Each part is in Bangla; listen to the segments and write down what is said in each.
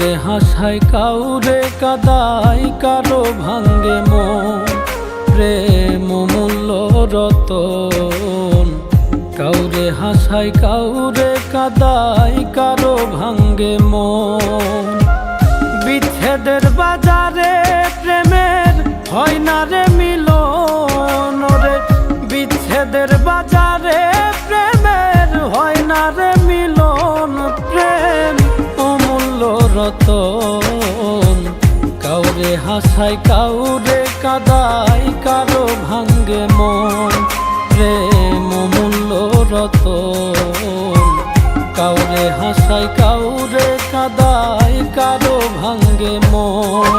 কাউরে হাসায় কাউরে কাদায় কারো ভাঙ্গে মন প্রেম মূল্য রতন। কাউরে হাসায় কাউরে কাদায় কারো ভাঙ্গে মন। বিচ্ছেদের বাজারে প্রেমের হয় না রে মিলন রে। বিচ্ছেদের বাজারে প্রেমের হয় না রে মিলন। প্রেম অমূল্য রতন। কাউরে হাসায় কাউরে কাদায় কারো ভাঙ্গে মন প্রেম অমূল্য রতন। কাউরে হাসায় কাউরে কাদায় কারো ভাঙ্গে মন।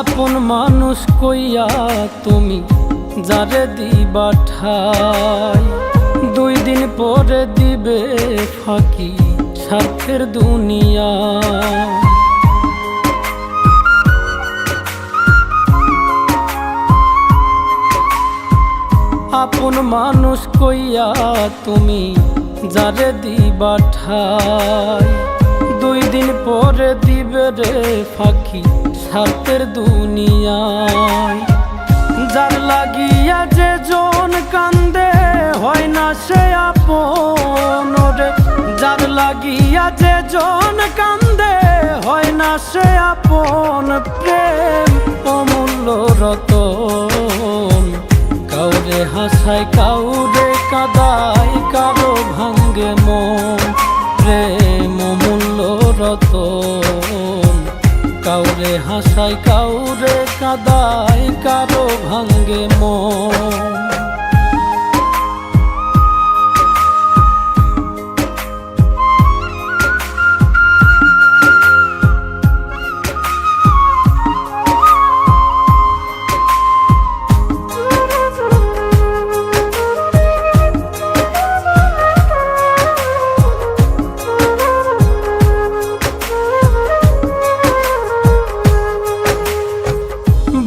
আপন মানুষ কইয়া তুমি যারে দিবা ঠাই, 2 দিন পরে দিবে ফাঁকি স্বার্থের দুনিয়া। আপন মানুষ কইয়া তুমি যারে দিবা ঠাই, 2 দিন পরে দিবে রে ফাঁকি স্বার্থের দুনিয়ায়। যার লাগিয়া যে জন কান্দে হয় না সে আপন রে। যার লাগিয়া যে জন কান্দে হয় না সে আপন। প্রেম অমূল্য রতন। কাউরে হাসায় কাউরে কাদায় কারো ভাঙ্গে মন প্রেম অমূল্য রতন। কাউরে হাসায় কাউরে কাদায় কারো ভাঙ্গে মন।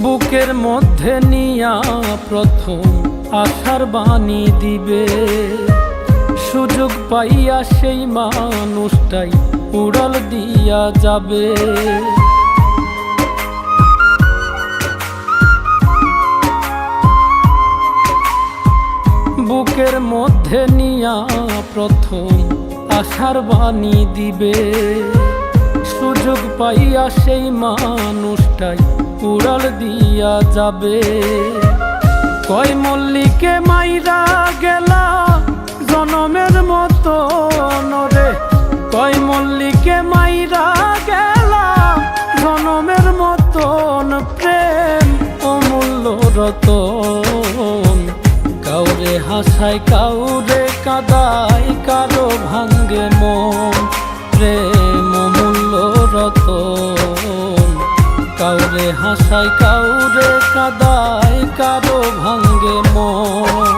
বুকের মধ্যে নিয়া প্রথম আশার বাণী দিবে, সুযোগ পাইয়া সেই মানুষটাই উড়াল দিয়া যাবে। বুকের মধ্যে নিয়া প্রথম আশার বাণী দিবে, সুযোগ পাইয়া সেই মানুষটাই উড়াল দিয়া যাবে। কয় মল্লিকে মাইরা গেলা জনমের মতো রে। কয় মল্লিকে মাইরা গেলা জনমের মতন। প্রেম অমূল্য রতন। কাউরে হাসায় কাউরে কাদায় কারো ভাঙ্গে মন প্রেম অমূল্য রতন। কাউরে হাসায় কাউরে কাদায় কারো ভাঙ্গে মন।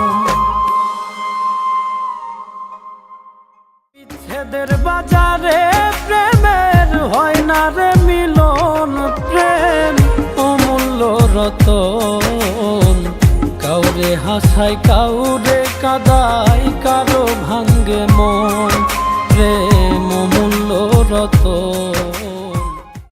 বিচ্ছেদের বাজারে প্রেমের হয় না রে মিলন। প্রেম অমূল্য রতন। কাউরে হাসায় কাউরে কাদায় কারো ভাঙ্গে মন প্রেম অমূল্য রতন।